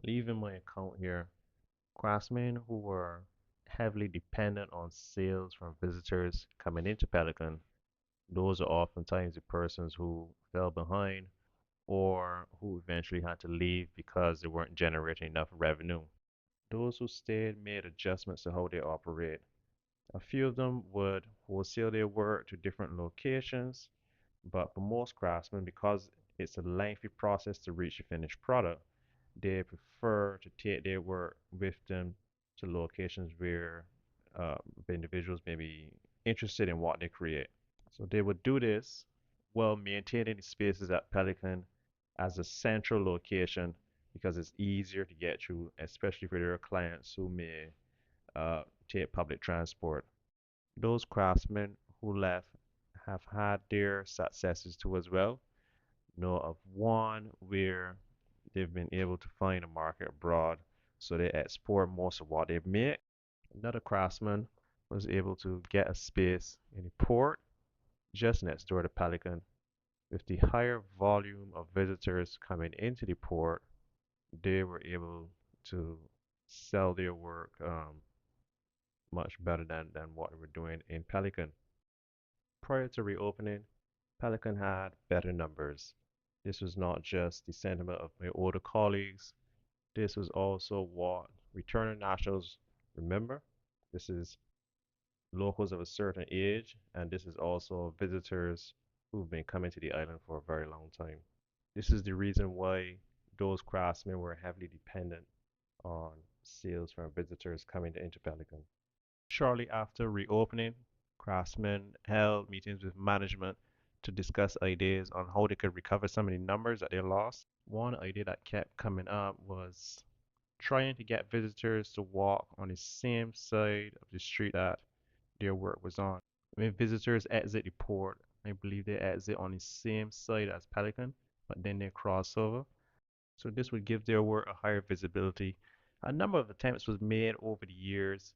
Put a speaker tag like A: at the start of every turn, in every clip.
A: Leaving my account here, craftsmen who were heavily dependent on sales from visitors coming into Pelican, those are oftentimes the persons who fell behind or who eventually had to leave because they weren't generating enough revenue. Those who stayed made adjustments to how they operate. A few of them would wholesale their work to different locations, but for most craftsmen, because it's a lengthy process to reach a finished product, they prefer to take their work with them to locations where the individuals may be interested in what they create. So they would do this while maintaining the spaces at Pelican as a central location because it's easier to get to, especially for their clients who may take public transport. Those craftsmen who left have had their successes too as well. Know of one where they've been able to find a market abroad, so they export most of what they've made. Another craftsman was able to get a space in a port just next door to Pelican. With the higher volume of visitors coming into the port, they were able to sell their work much better than what they were doing in Pelican. Prior to reopening, Pelican had better numbers. This was not just the sentiment of my older colleagues, this was also what returning nationals remember. This is locals of a certain age, and this is also visitors who've been coming to the island for a very long time. This is the reason why those craftsmen were heavily dependent on sales from visitors coming into Pelican. Shortly after reopening, craftsmen held meetings with management to discuss ideas on how they could recover some of the numbers that they lost. One idea that kept coming up was trying to get visitors to walk on the same side of the street that their work was on. When visitors exit the port, I believe they exit on the same side as Pelican, but then they cross over. So this would give their work a higher visibility. A number of attempts was made over the years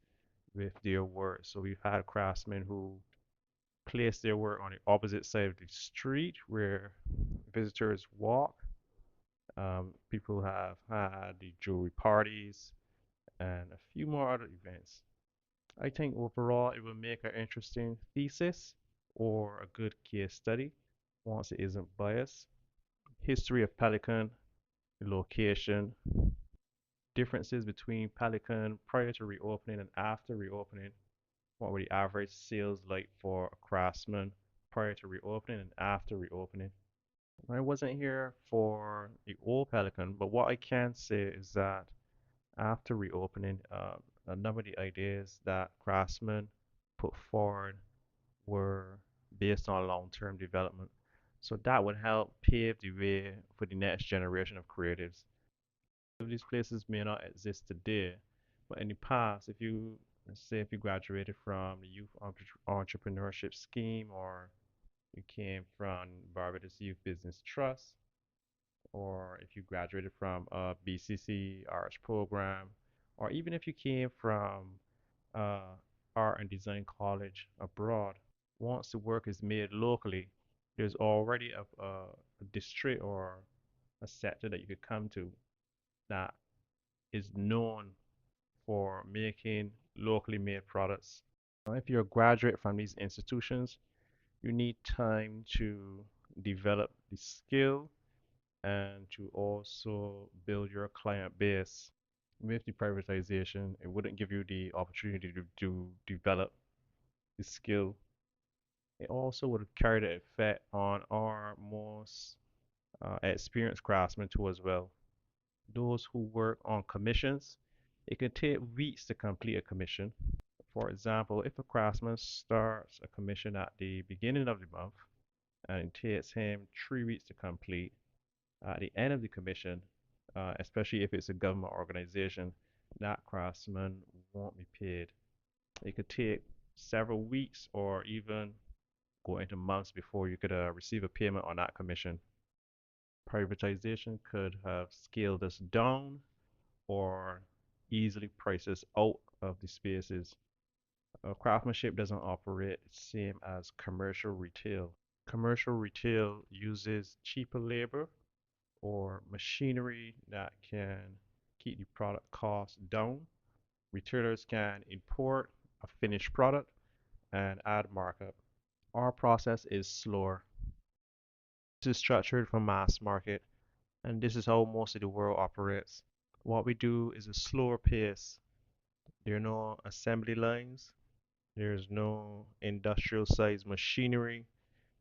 A: with their work. So we've had craftsmen who place their work on the opposite side of the street where visitors walk. People have had the jewelry parties and a few more other events. I think overall it will make an interesting thesis or a good case study once it isn't biased. History of Pelican, location, differences between Pelican prior to reopening and after reopening. What were the average sales like for a craftsman prior to reopening and after reopening? I wasn't here for the old Pelican, but what I can say is that after reopening, a number of the ideas that craftsmen put forward were based on long-term development. So that would help pave the way for the next generation of creatives. These places may not exist today, but in the past, if you let's say if you graduated from the Youth Entrepreneurship Scheme or you came from Barbados Youth Business Trust, or if you graduated from a BCC arts program, or even if you came from uh, art and design college abroad, once the work is made locally, there's already a district or a sector that you could come to that is known for making locally made products. If you're a graduate from these institutions, you need time to develop the skill and to also build your client base. With the privatization, it wouldn't give you the opportunity to develop the skill. It also would have carried an effect on our most experienced craftsmen too as well. Those who work on commissions, it can take weeks to complete a commission. For example, if a craftsman starts a commission at the beginning of the month and it takes him 3 weeks to complete, at the end of the commission, especially if it's a government organization, that craftsman won't be paid. It could take several weeks or even go into months before you could receive a payment on that commission. Privatization could have scaled us down or easily price us out of the spaces. Craftsmanship doesn't operate the same as commercial retail. Commercial retail uses cheaper labor or machinery that can keep the product cost down. Retailers can import a finished product and add markup. Our process is slower. This is structured for mass market, and this is how most of the world operates. What we do is a slower pace. There are no assembly lines. There's no industrial sized machinery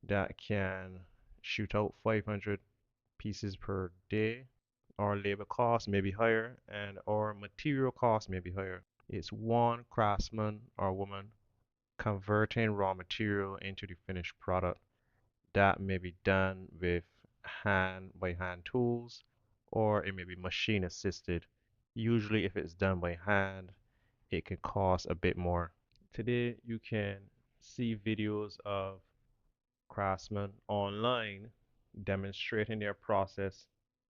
A: that can shoot out 500 pieces per day. Our labor cost may be higher and our material cost may be higher. It's one craftsman or woman converting raw material into the finished product. That may be done with hand by hand tools or it may be machine assisted. Usually, if it's done by hand, it can cost a bit more. Today, you can see videos of craftsmen online demonstrating their process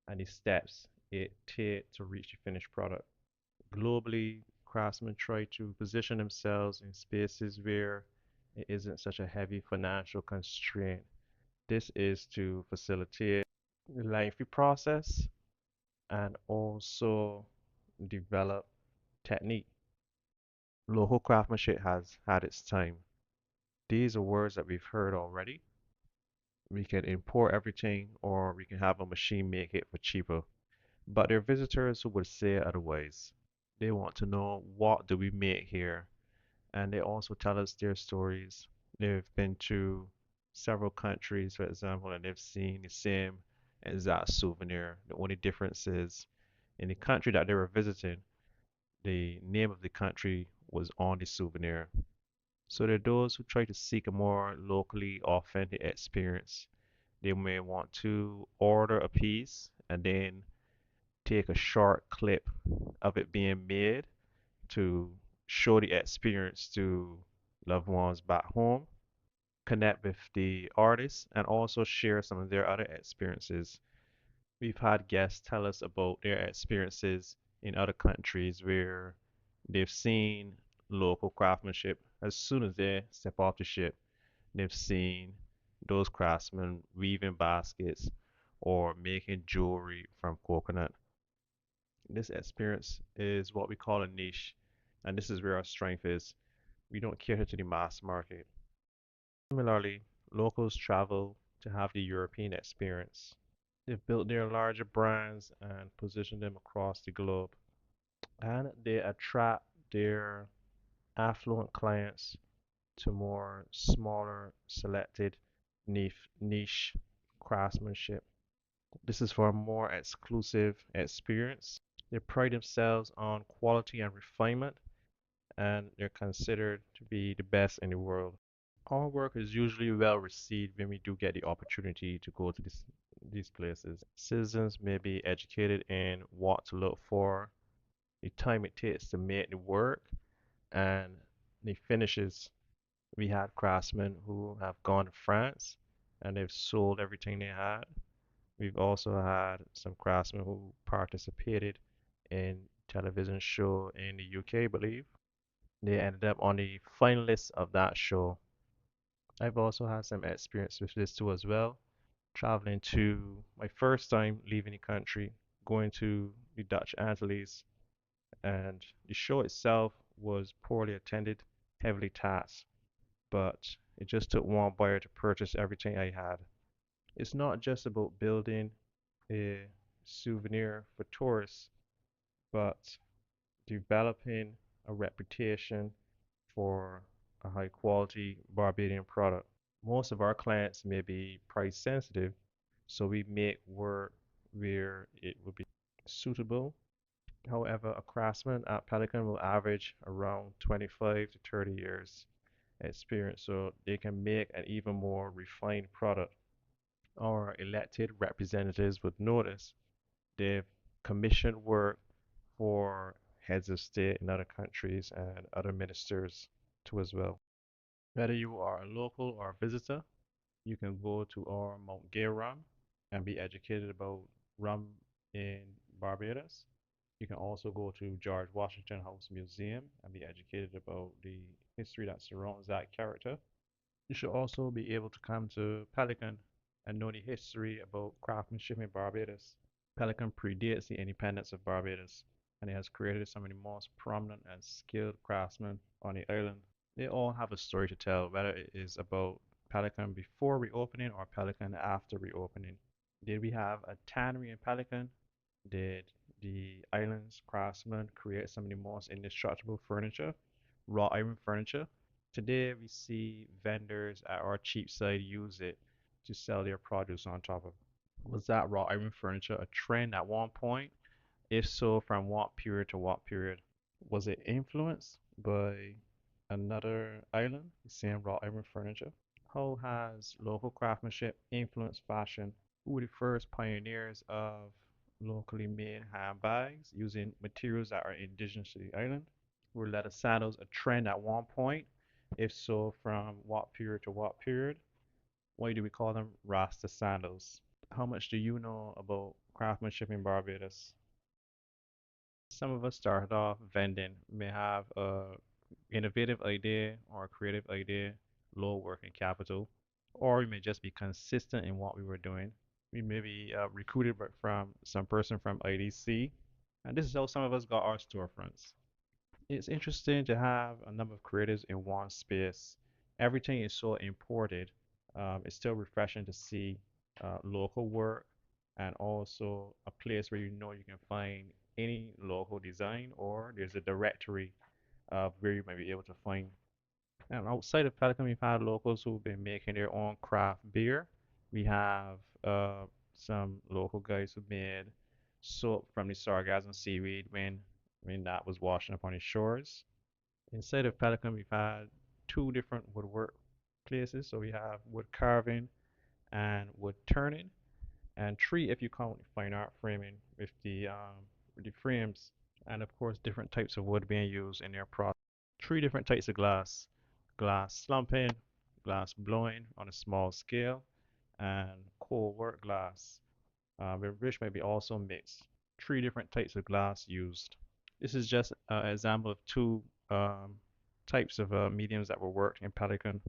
A: and the steps it takes to reach the finished product. Globally, craftsmen try to position themselves in spaces where it isn't such a heavy financial constraint. This is to facilitate the lengthy process and also develop technique. Local craftsmanship has had its time. These are words that we've heard already. We can import everything or we can have a machine make it for cheaper. But there are visitors who would say otherwise. They want to know what do we make here, and they also tell us their stories. They've been to several countries, for example, and they've seen the same exact souvenir. The only difference is in the country that they were visiting, the name of the country was on the souvenir. So there are those who try to seek a more locally authentic experience. They may want to order a piece and then take a short clip of it being made to show the experience to loved ones back home, connect with the artist, and also share some of their other experiences. We've had guests tell us about their experiences in other countries where they've seen local craftsmanship as soon as they step off the ship. They've seen those craftsmen weaving baskets or making jewelry from coconut. This experience is what we call a niche, and this is where our strength is. We don't cater to the mass market. Similarly, locals travel to have the European experience. They've built their larger brands and positioned them across the globe, and they attract their affluent clients to more smaller, selected niche craftsmanship. This is for a more exclusive experience. They pride themselves on quality and refinement, and they're considered to be the best in the world. Our work is usually well received when we do get the opportunity to go to these places. Citizens may be educated in what to look for, the time it takes to make the work, and the finishes. We had craftsmen who have gone to France and they've sold everything they had. We've also had some craftsmen who participated in television show in the UK, I believe. They ended up on the finalists of that show. I've also had some experience with this too as well. Traveling to my first time leaving the country, going to the Dutch Antilles, and the show itself was poorly attended, heavily taxed, but it just took one buyer to purchase everything I had. It's not just about building a souvenir for tourists, but developing a reputation for a high quality Barbadian product. Most of our clients may be price sensitive, so we make work where it would be suitable. However, a craftsman at Pelican will average around 25 to 30 years experience, so they can make an even more refined product. Our elected representatives would notice they've commissioned work for heads of state in other countries and other ministers too as well. Whether you are a local or a visitor, you can go to our Mount Gay rum and be educated about rum in Barbados. You can also go to George Washington House Museum and be educated about the history that surrounds that character. You should also be able to come to Pelican and know the history about craftsmanship in Barbados. Pelican predates the independence of Barbados.
B: and it has created some of the most prominent and skilled craftsmen on the island. They all have a story to tell, whether it is about Pelican before reopening or Pelican after reopening. Did we have a tannery in Pelican? Did the island's craftsmen create some of the most indestructible furniture, raw iron furniture? Today, we see vendors at our cheap side use it to sell their produce on top of. Was that raw iron furniture a trend at one point? If so, from what period to what period? Was it influenced by another island, the same raw iron furniture? How has local craftsmanship influenced fashion? Who were the first pioneers of locally made handbags using materials that are indigenous to the island? Were leather sandals a trend at one point? If so, from what period to what period? Why do we call them Rasta sandals? How much do you know about craftsmanship in Barbados? Some of us started off vending. We may have a innovative idea or a creative idea, low working capital, or we may just be consistent in what we were doing. We may be recruited from some person from IDC, and this is how some of us got our storefronts. It's interesting to have a number of creatives in one space. Everything is so imported. It's still refreshing to see local work and also a place where you know you can find any local design or there's a directory of where you might be able to find. And outside of Pelican, we've had locals who've been making their own craft beer. We have some local guys who made soap from the sargassum seaweed when that was washing up on the shores. Inside of Pelican, we've had two different woodwork places. So we have wood carving and wood turning, and three if you count fine art framing with the frames, and of course different types of wood being used in their process. Three different types of glass: glass slumping, glass blowing on a small scale, and cold work glass, which may be also mixed. Three different types of glass used. This is just an example of two types of mediums that were worked in Pelican.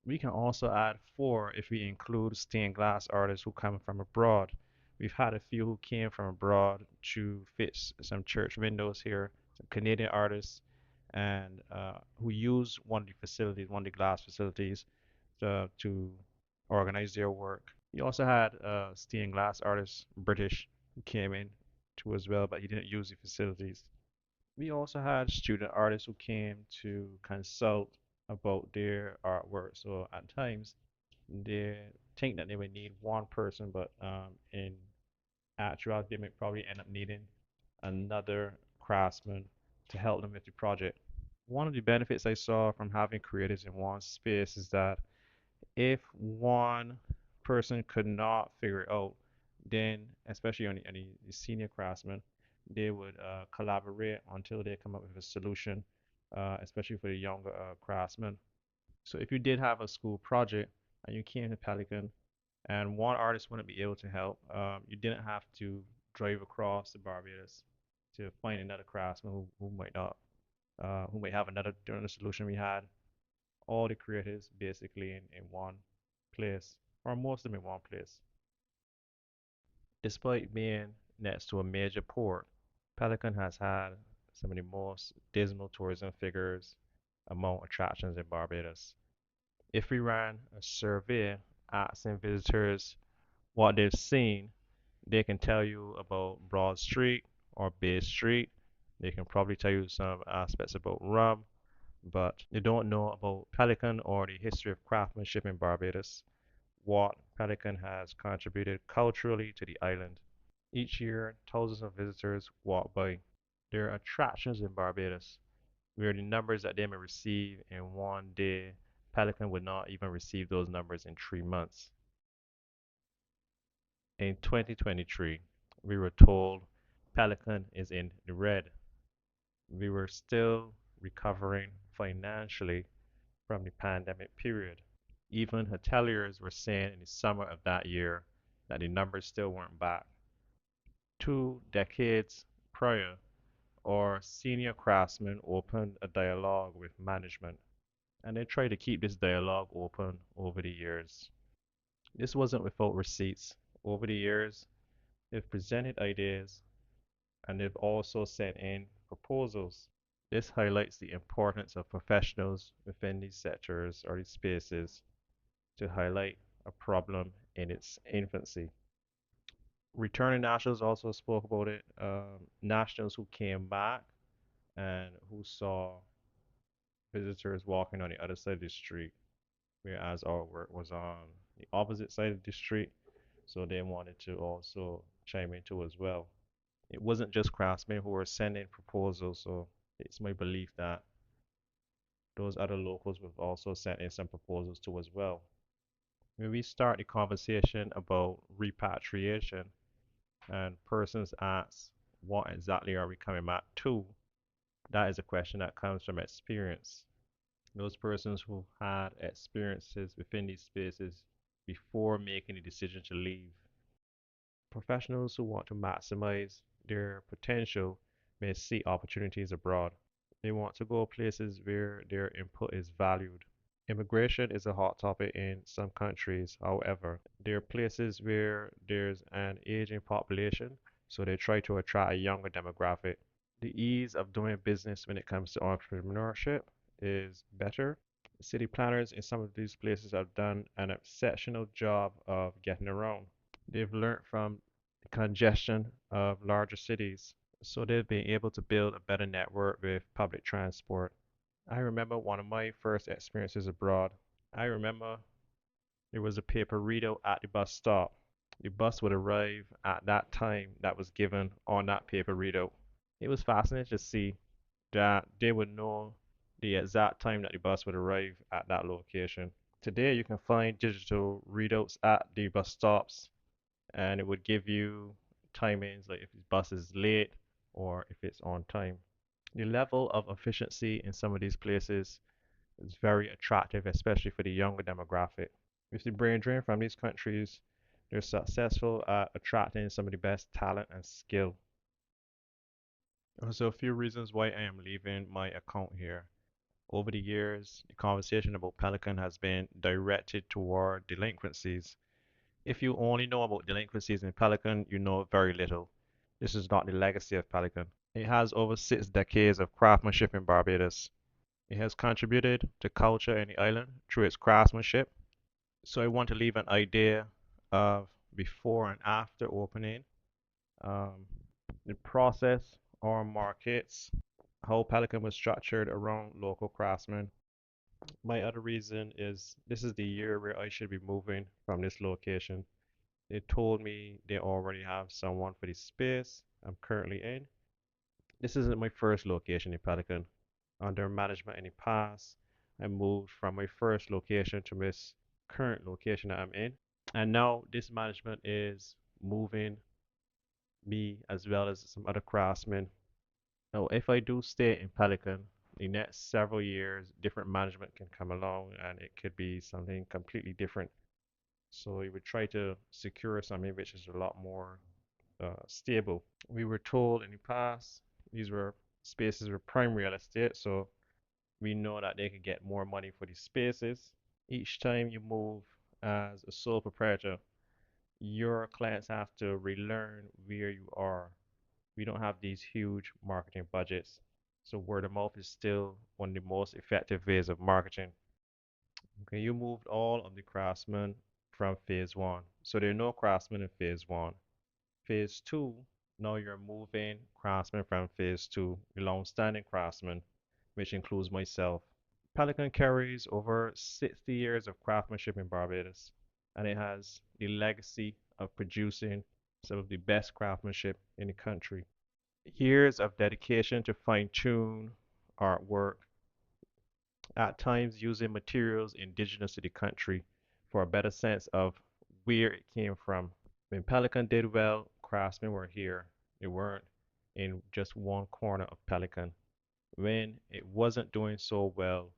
B: We can also add four if we include stained glass artists who come from abroad. We've had a few who came from abroad to fix some church windows here, some Canadian artists, and who use one of the facilities, one of the glass facilities, to organize their work. We also had stained glass artists, British, who came in too as well, but he didn't use the facilities. We also had student artists who came to consult about their artwork. So at times they think that they would need one person, but in actuality, they may probably end up needing another craftsman to help them with the project. One of the benefits I saw from having creatives in one space is that if one person could not figure it out, then especially on the senior craftsmen, they would collaborate until they come up with a solution, especially for the younger craftsmen. So if you did have a school project and you came to Pelican and one artist wouldn't be able to help, you didn't have to drive across the Barbados to find another craftsman who might not, who might have another different solution. We had all the creators basically in one place, or most of them in one place. Despite being next to a major port, Pelican has had some of the most dismal tourism figures among attractions in Barbados. If we ran a survey asking visitors what they've seen, they can tell you about Broad Street or Bay Street. They can probably tell you some aspects about rum, but they don't know about Pelican or the history of craftsmanship in Barbados, what Pelican has contributed culturally to the island. Each year, thousands of visitors walk by. There are attractions in Barbados where the numbers that they may receive in one day, Pelican would not even receive those numbers in 3 months. In 2023, we were told Pelican is in the red. We were still recovering financially from the pandemic period. Even hoteliers were saying in the summer of that year that the numbers still weren't back. 2 decades prior, our senior craftsmen opened a dialogue with management, and they tried to keep this dialogue open over the years. This wasn't without receipts. Over the years, they've presented ideas and they've also sent in proposals. This highlights the importance of professionals within these sectors or these spaces to highlight a problem in its infancy. Returning nationals also spoke about it. Nationals who came back and who saw visitors walking on the other side of the street, whereas our work was on the opposite side of the street. So they wanted to also chime into as well. It wasn't just craftsmen who were sending proposals, so it's my belief that those other locals have also sent in some proposals too as well. When we start the conversation about repatriation and persons ask, what exactly are we coming back to? That is a question that comes from experience. Those persons who had experiences within these spaces before making the decision to leave. Professionals who want to maximize their potential may see opportunities abroad. They want to go places where their input is valued. Immigration is a hot topic in some countries. However, there are places where there's an aging population, so they try to attract a younger demographic. The ease of doing business when it comes to entrepreneurship is better. City planners in some of these places have done an exceptional job of getting around. They've learned from the congestion of larger cities, so they've been able to build a better network with public transport. I remember one of my first experiences abroad. I remember there was a paper readout at the bus stop. The bus would arrive at that time that was given on that paper readout. It was fascinating to see that they would know the exact time that the bus would arrive at that location. Today, you can find digital readouts at the bus stops, and it would give you timings like if the bus is late or if it's on time. The level of efficiency in some of these places is very attractive, especially for the younger demographic. With the brain drain from these countries, they're successful at attracting some of the best talent and skill. So, a few reasons why I am leaving my account here. Over the years, the conversation about Pelican has been directed toward delinquencies. If you only know about delinquencies in Pelican, you know very little. This is not the legacy of Pelican. It has over 6 decades of craftsmanship in Barbados. It has contributed to culture in the island through its craftsmanship. So I want to leave an idea of before and after opening, um, the process or markets, how Pelican was structured around local craftsmen. My other reason is this is the year where I should be moving from this location. They told me they already have someone for the space I'm currently in. This isn't my first location in Pelican. Under management in the past, I moved from my first location to this current location that I'm in. And now this management is moving me as well as some other craftsmen. Now, if I do stay in Pelican, the next several years, different management can come along and it could be something completely different. So we would try to secure something which is a lot more stable. We were told in the past these were spaces were prime real estate, so we know that they could get more money for these spaces. Each time you move as a sole proprietor, your clients have to relearn where you are. We don't have these huge marketing budgets, so word of mouth is still one of the most effective ways of marketing. Okay, you moved all of the craftsmen from phase one, so there are no craftsmen in phase one. Phase two, now you're moving craftsmen from phase two, the long-standing craftsmen, which includes myself. Pelican carries over 60 years of craftsmanship in Barbados, and it has the legacy of producing some of the best craftsmanship in the country. Years of dedication to fine-tune artwork, at times using materials indigenous to the country for a better sense of where it came from. When Pelican did well, craftsmen were here. They weren't in just one corner of Pelican. When it wasn't doing so well,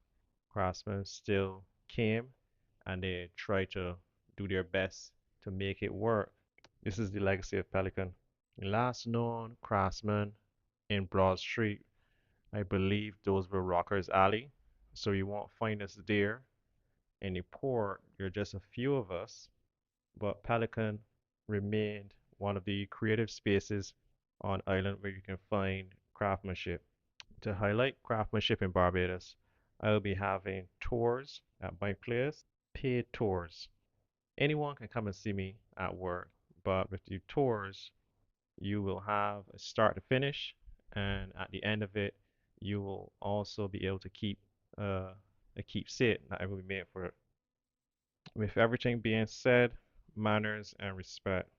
B: craftsmen still came and they tried to do their best to make it work. This is the legacy of Pelican. The last known craftsman in Broad Street, I believe those were Rockers Alley. So you won't find us there. In the port, there are just a few of us, but Pelican remained one of the creative spaces on island where you can find craftsmanship. To highlight craftsmanship in Barbados, I will be having tours at my place, paid tours. Anyone can come and see me at work, but with the tours, you will have a start to finish, and at the end of it, you will also be able to keep uh, a keepsake that will be made for it. With everything being said, manners and respect.